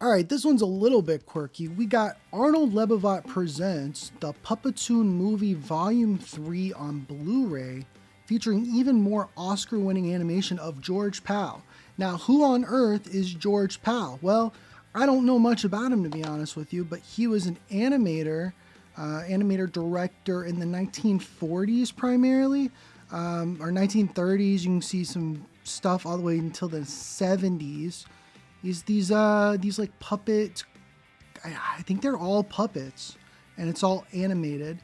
All right, this one's a little bit quirky. We got Arnold Lebovat presents the Puppetoon movie Volume 3 on Blu-ray, featuring even more Oscar-winning animation of George Pal. Now, who on earth is George Pal? Well, I don't know much about him, to be honest with you, but he was an animator director in the 1940s primarily, or 1930s. You can see some stuff all the way until the 70s. These like puppet, I think they're all puppets, and it's all animated.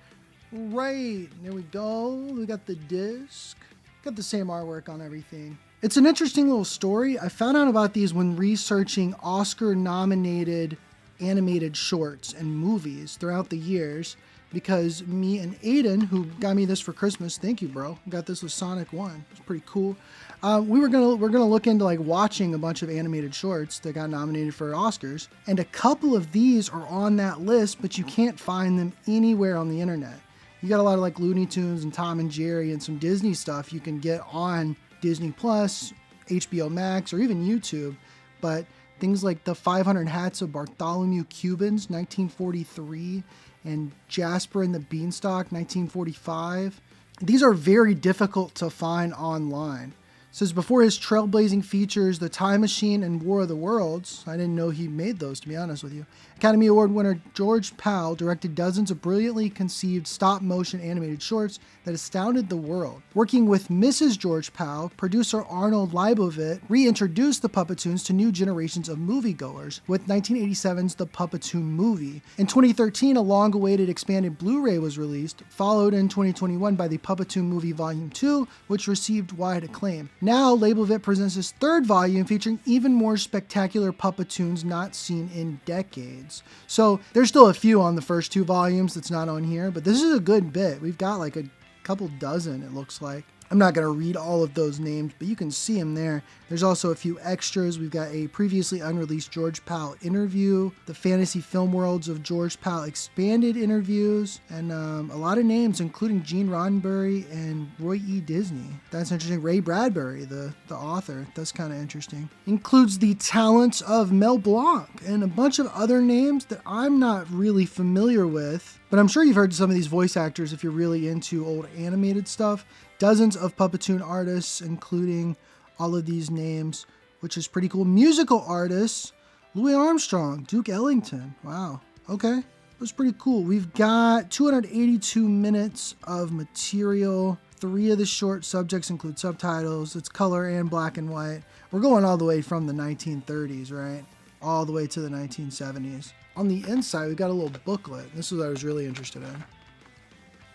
Right, there we go. We got the disc. Got the same artwork on everything. It's an interesting little story. I found out about these when researching Oscar-nominated animated shorts and movies throughout the years, because me and Aiden, who got me this for Christmas, thank you, bro. Got this with Sonic 1. It's pretty cool. We're gonna look into like watching a bunch of animated shorts that got nominated for Oscars, and a couple of these are on that list, but you can't find them anywhere on the internet. You got a lot of like Looney Tunes and Tom and Jerry and some Disney stuff you can get on Disney Plus, HBO Max, or even YouTube, but things like the 500 Hats of Bartholomew Cubans, 1943, and Jasper and the Beanstalk, 1945. These are very difficult to find online. It says before his trailblazing features The Time Machine and War of the Worlds, I didn't know he made those, to be honest with you, Academy Award winner George Pal directed dozens of brilliantly conceived stop-motion animated shorts that astounded the world. Working with Mrs. George Pal, producer Arnold Leibovitz reintroduced the Puppetoons to new generations of moviegoers with 1987's The Puppetoon Movie. In 2013, a long-awaited expanded Blu-ray was released, followed in 2021 by the Puppetoon Movie Volume 2, which received wide acclaim. Now, Leibovitz presents his third volume featuring even more spectacular Puppetoons not seen in decades. So there's still a few on the first two volumes that's not on here, but this is a good bit. We've got like a couple dozen, it looks like. I'm not going to read all of those names, but you can see them there. There's also a few extras. We've got a previously unreleased George Pal interview, the Fantasy Film Worlds of George Pal expanded interviews, and a lot of names, including Gene Roddenberry and Roy E. Disney. That's interesting. Ray Bradbury, the author. That's kind of interesting. Includes the talents of Mel Blanc and a bunch of other names that I'm not really familiar with, but I'm sure you've heard some of these voice actors if you're really into old animated stuff. Dozens of Puppetoon artists, including all of these names, which is pretty cool. Musical artists, Louis Armstrong, Duke Ellington. Wow. Okay. That's pretty cool. We've got 282 minutes of material. 3 of the short subjects include subtitles. It's color and black and white. We're going all the way from the 1930s, right? All the way to the 1970s. On the inside, we've got a little booklet. This is what I was really interested in.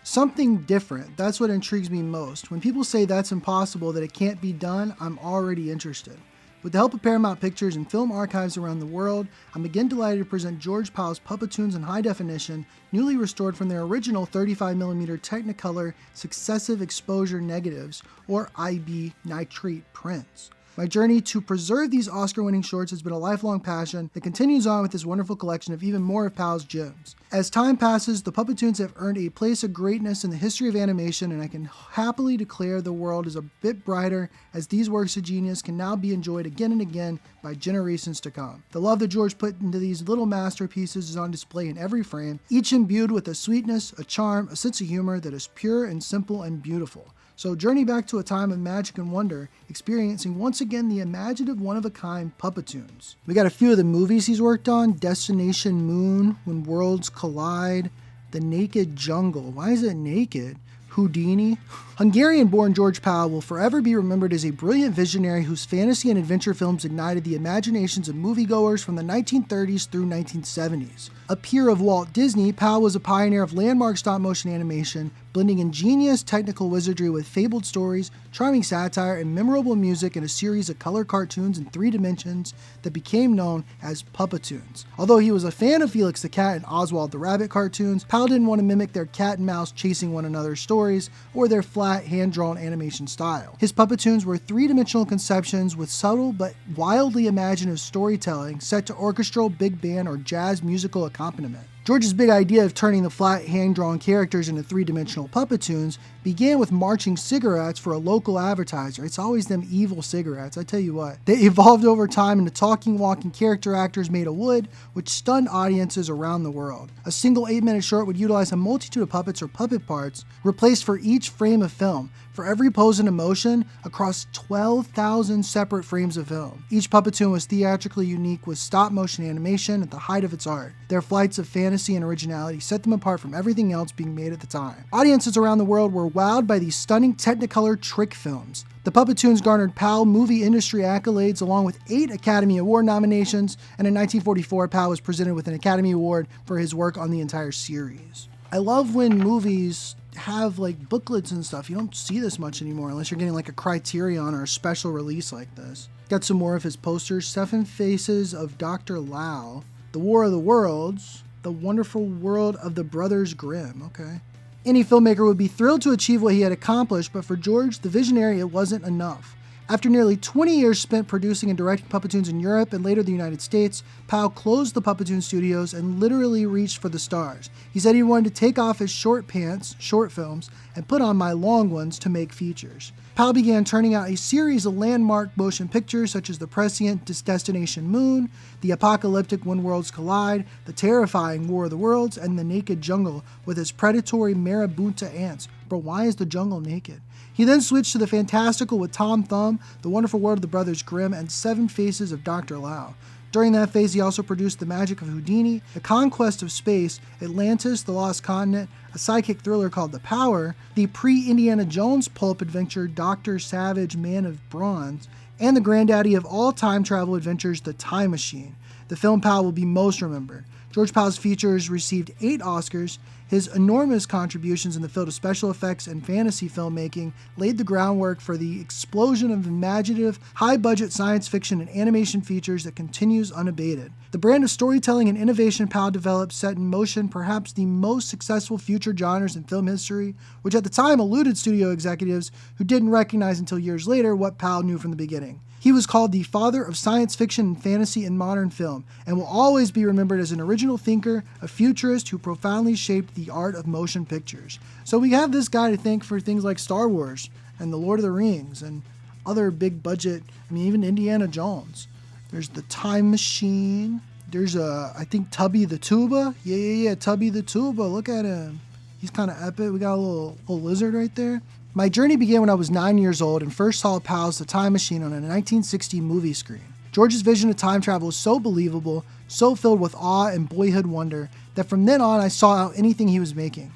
Something different. That's what intrigues me most. When people say that's impossible, that it can't be done, I'm already interested. With the help of Paramount Pictures and film archives around the world, I'm again delighted to present George Pal's Puppetoons in high definition, newly restored from their original 35mm Technicolor successive exposure negatives, or IB nitrate prints. My journey to preserve these Oscar-winning shorts has been a lifelong passion that continues on with this wonderful collection of even more of Pal's gems. As time passes, the Puppetoons have earned a place of greatness in the history of animation, and I can happily declare the world is a bit brighter as these works of genius can now be enjoyed again and again by generations to come. The love that George put into these little masterpieces is on display in every frame, each imbued with a sweetness, a charm, a sense of humor that is pure and simple and beautiful. So journey back to a time of magic and wonder, experiencing once again the imaginative one-of-a-kind Puppetoons. We got a few of the movies he's worked on: Destination Moon, When Worlds Collide, The Naked Jungle. Why is it naked? Houdini. Hungarian-born George Pal will forever be remembered as a brilliant visionary whose fantasy and adventure films ignited the imaginations of moviegoers from the 1930s through 1970s. A peer of Walt Disney, Pal was a pioneer of landmark stop-motion animation, blending ingenious technical wizardry with fabled stories, charming satire, and memorable music in a series of color cartoons in 3 dimensions that became known as Puppetoons. Although he was a fan of Felix the Cat and Oswald the Rabbit cartoons, Pal didn't want to mimic their cat and mouse chasing one another's stories or their flat, hand-drawn animation style. His Puppetoons were 3-dimensional conceptions with subtle but wildly imaginative storytelling set to orchestral, big band, or jazz musical accompaniment. George's big idea of turning the flat, hand-drawn characters into three-dimensional Puppetoons began with marching cigarettes for a local advertiser. It's always them evil cigarettes, I tell you what. They evolved over time into talking, walking character actors made of wood, which stunned audiences around the world. A single 8-minute short would utilize a multitude of puppets or puppet parts replaced for each frame of film, for every pose and emotion, across 12,000 separate frames of film. Each Puppetoon was theatrically unique with stop-motion animation at the height of its art. Their flights of fantasy and originality set them apart from everything else being made at the time. Audiences around the world were wowed by these stunning Technicolor trick films. The Puppetoons garnered PAL movie industry accolades along with 8 Academy Award nominations, and in 1944, PAL was presented with an Academy Award for his work on the entire series. I love when movies have like booklets and stuff. You don't see this much anymore unless you're getting like a Criterion or a special release like this. Got some more of his posters. 7 Faces of Dr. Lao, The War of the Worlds, The Wonderful World of the Brothers Grimm. Okay. Any filmmaker would be thrilled to achieve what he had accomplished, but for George, the visionary, it wasn't enough. After nearly 20 years spent producing and directing Puppetoons in Europe and later the United States, PAL closed the Puppetoon studios and literally reached for the stars. He said he wanted to take off his short pants, short films, and put on my long ones to make features. PAL began turning out a series of landmark motion pictures such as The Prescient Destination Moon, The Apocalyptic When Worlds Collide, The Terrifying War of the Worlds, and The Naked Jungle with its predatory marabunta ants. Bro, why is the jungle naked? He then switched to the fantastical with Tom Thumb, The Wonderful World of the Brothers Grimm, and 7 Faces of Dr. Lao. During that phase, he also produced The Magic of Houdini, The Conquest of Space, Atlantis, The Lost Continent, a psychic thriller called The Power, the pre-Indiana Jones pulp adventure Dr. Savage Man of Bronze, and the granddaddy of all time travel adventures, The Time Machine. The film PAL will be most remembered. George PAL's features received 8 Oscars. His enormous contributions in the field of special effects and fantasy filmmaking laid the groundwork for the explosion of imaginative, high-budget science fiction and animation features that continues unabated. The brand of storytelling and innovation PAL developed set in motion perhaps the most successful future genres in film history, which at the time eluded studio executives who didn't recognize until years later what PAL knew from the beginning. He was called the father of science fiction and fantasy in modern film, and will always be remembered as an original thinker, a futurist who profoundly shaped the art of motion pictures. So we have this guy to thank for things like Star Wars and The Lord of the Rings and other big budget, even Indiana Jones. There's The Time Machine. There's I think Tubby the Tuba. Yeah, Tubby the Tuba. Look at him. He's kind of epic. We got a little lizard right there. My journey began when I was 9 years old and first saw PAL's The Time Machine on a 1960 movie screen. George's vision of time travel was so believable, so filled with awe and boyhood wonder, that from then on I saw out anything he was making.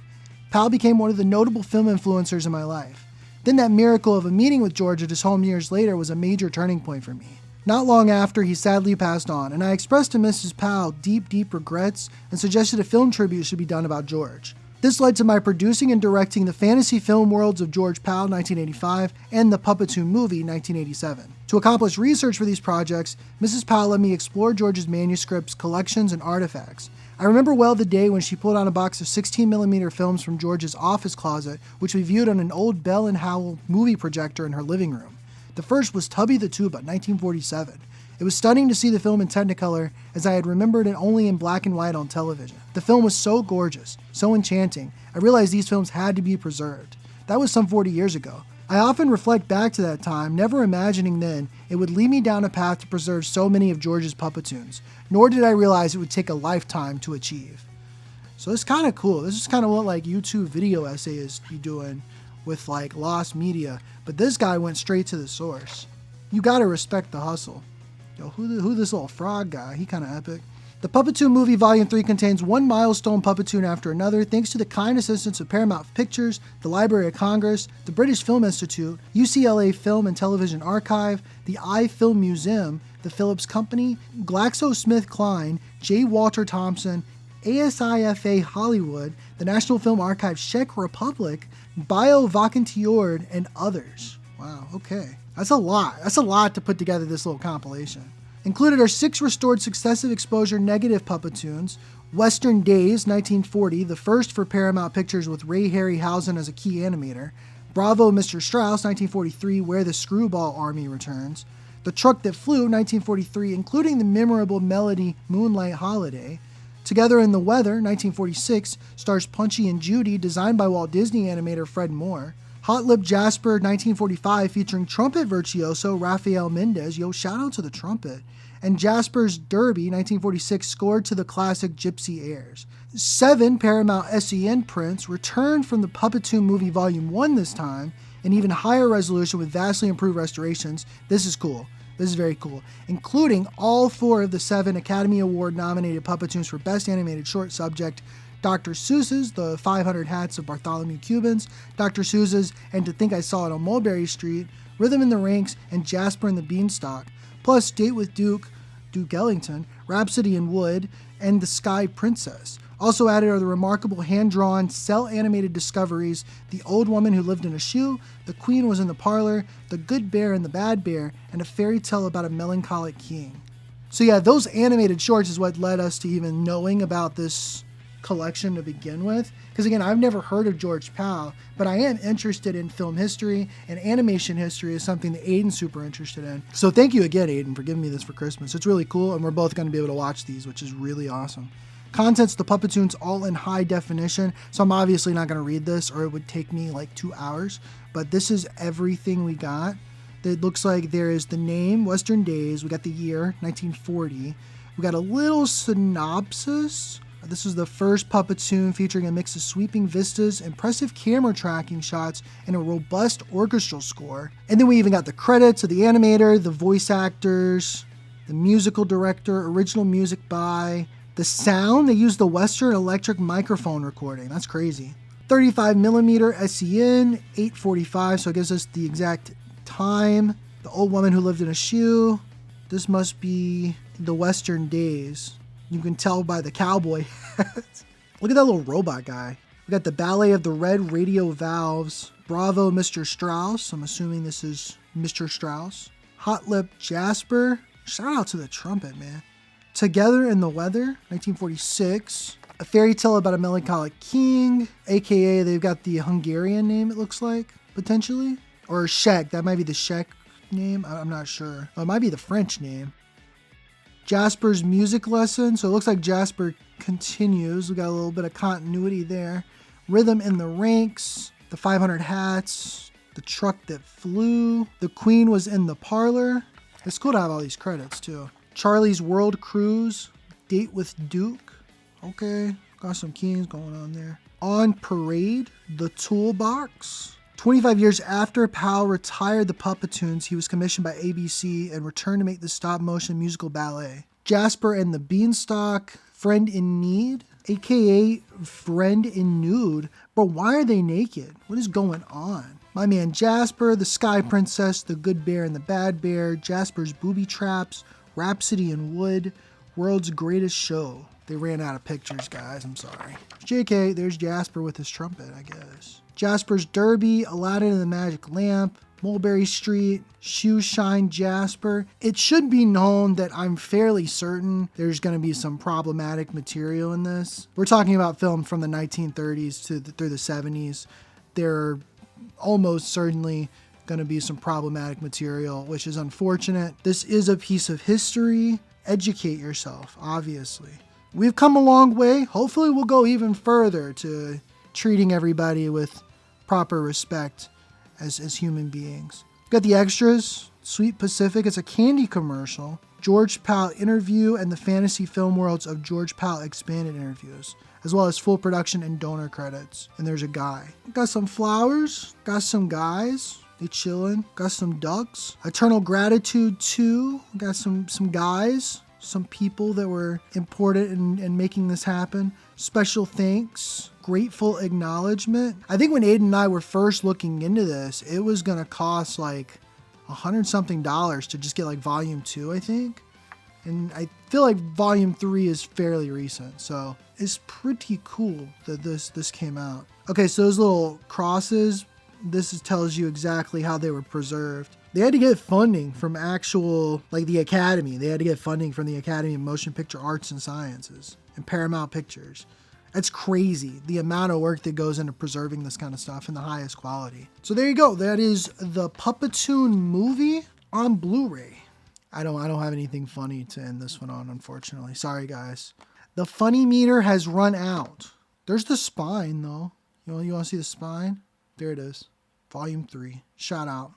PAL became one of the notable film influencers in my life. Then that miracle of a meeting with George at his home years later was a major turning point for me. Not long after, he sadly passed on, and I expressed to Mrs. PAL deep regrets and suggested a film tribute should be done about George. This led to my producing and directing the fantasy film worlds of George PAL 1985 and the Puppetoon movie 1987. To accomplish research for these projects, Mrs. PAL let me explore George's manuscripts, collections, and artifacts. I remember well the day when she pulled out a box of 16mm films from George's office closet, which we viewed on an old Bell & Howell movie projector in her living room. The first was Tubby the Tuba, 1947. It was stunning to see the film in Technicolor, as I had remembered it only in black and white on television. The film was so gorgeous, so enchanting, I realized these films had to be preserved. That was some 40 years ago. I often reflect back to that time, never imagining then it would lead me down a path to preserve so many of George's Puppetoons, nor did I realize it would take a lifetime to achieve. So it's kind of cool. This is kind of what like YouTube video essayists be doing with like lost media, but this guy went straight to the source. You gotta respect the hustle. Yo, who this little frog guy? He kind of epic. The Puppetoon movie Volume 3 contains one milestone Puppetoon after another thanks to the kind assistance of Paramount Pictures, the Library of Congress, the British Film Institute, UCLA Film and Television Archive, the iFilm Museum, the Phillips Company, GlaxoSmithKline, J. Walter Thompson, ASIFA Hollywood, the National Film Archive Czech Republic, BioVacantiord, and others. Wow, okay. That's a lot. That's a lot to put together this little compilation. Included are 6 restored successive exposure negative Puppetoons, Western Days, 1940, the first for Paramount Pictures with Ray Harryhausen as a key animator, Bravo Mr. Strauss, 1943, Where the Screwball Army Returns, The Truck That Flew, 1943, including the memorable melody Moonlight Holiday, Together in the Weather, 1946, stars Punchy and Judy, designed by Walt Disney animator Fred Moore. Hot Lip Jasper, 1945, featuring trumpet virtuoso Rafael Mendez. Yo, shout out to the trumpet. And Jasper's Derby, 1946, scored to the classic Gypsy airs. 7 Paramount SEN prints returned from the Puppetoon movie Volume 1 this time, in even higher resolution with vastly improved restorations. This is cool. This is very cool, including all 4 of the 7 Academy Award nominated Puppetoons for Best Animated Short subject, Dr. Seuss's The 500 Hats of Bartholomew Cubans, Dr. Seuss's And to Think I Saw It on Mulberry Street, Rhythm in the Ranks, and Jasper and the Beanstalk, plus Date with Duke Ellington, Rhapsody in Wood, and The Sky Princess. Also added are the remarkable hand-drawn, cel-animated discoveries, The Old Woman Who Lived in a Shoe, The Queen Was in the Parlor, The Good Bear and the Bad Bear, and a fairy tale about a melancholic king. So yeah, those animated shorts is what led us to even knowing about this collection to begin with. Because again, I've never heard of George Pal, but I am interested in film history, and animation history is something that Aiden's super interested in. So thank you again, Aiden, for giving me this for Christmas. It's really cool, and we're both going to be able to watch these, which is really awesome. Content's the Puppetoons all in high definition, so I'm obviously not going to read this or it would take me like 2 hours, but this is everything we got. It looks like there is the name, Western Days, we got the year, 1940, we got a little synopsis. This is the first Puppetoon featuring a mix of sweeping vistas, impressive camera tracking shots, and a robust orchestral score. And then we even got the credits of the animator, the voice actors, the musical director, original music by... The sound, they used the Western Electric microphone recording. That's crazy. 35mm SEN, 8:45, so it gives us the exact time. The Old Woman Who Lived in a Shoe. This must be the Western Days. You can tell by the cowboy hat. Look at that little robot guy. We got the Ballet of the Red Radio Valves. Bravo, Mr. Strauss. I'm assuming this is Mr. Strauss. Hot Lip Jasper. Shout out to the trumpet, man. Together in the Weather, 1946. A Fairy Tale About a Melancholic King, aka they've got the Hungarian name, it looks like, potentially. Or Shek, that might be the Shek name, I'm not sure. Oh, it might be the French name. Jasper's Music Lesson, so it looks like Jasper continues. We got a little bit of continuity there. Rhythm in the Ranks, The 500 Hats, The Truck That Flew, The Queen Was in the Parlor. It's cool to have all these credits too. Charlie's World Cruise, Date with Duke. Okay, got some keys going on there. On Parade, The Toolbox. 25 years after Powell retired the Puppetoons, he was commissioned by ABC and returned to make the stop-motion musical ballet. Jasper and the Beanstalk, Friend in Need, aka Friend in Nude. Bro, why are they naked? What is going on? My man Jasper, The Sky Princess, The Good Bear and the Bad Bear, Jasper's Booby Traps, Rhapsody in Wood, World's Greatest Show. They ran out of pictures, guys. I'm sorry. JK, there's Jasper with his trumpet, I guess. Jasper's Derby, Aladdin and the Magic Lamp, Mulberry Street, Shoe Shine Jasper. It should be known that I'm fairly certain there's going to be some problematic material in this. We're talking about film from the 1930s through the 70s. There are almost certainly going to be some problematic material, which is unfortunate. This is a piece of history. Educate yourself, obviously. We've come a long way. Hopefully we'll go even further to treating everybody with proper respect as human beings. Got the extras. Sweet Pacific, it's a candy commercial. George Pal interview and the fantasy film worlds of George Pal expanded interviews, as well as full production and donor credits. And there's a guy. Got some flowers. Got some guys. They chillin'. Got some ducks. Eternal Gratitude 2. Got some guys. Some people that were important in making this happen. Special thanks. Grateful acknowledgement. I think when Aiden and I were first looking into this, it was going to cost like $100-something to just get like volume 2, I think. And I feel like volume 3 is fairly recent. So it's pretty cool that this came out. Okay, so those little crosses, tells you exactly how they were preserved. They had to get funding from actual, like the Academy. They had to get funding from the Academy of Motion Picture Arts and Sciences and Paramount Pictures. That's crazy, the amount of work that goes into preserving this kind of stuff in the highest quality. So there you go. That is the Puppetoon movie on Blu-ray. I don't have anything funny to end this one on, unfortunately. Sorry, guys. The funny meter has run out. There's the spine, though. You want to see the spine? There it is. Volume 3. Shout out.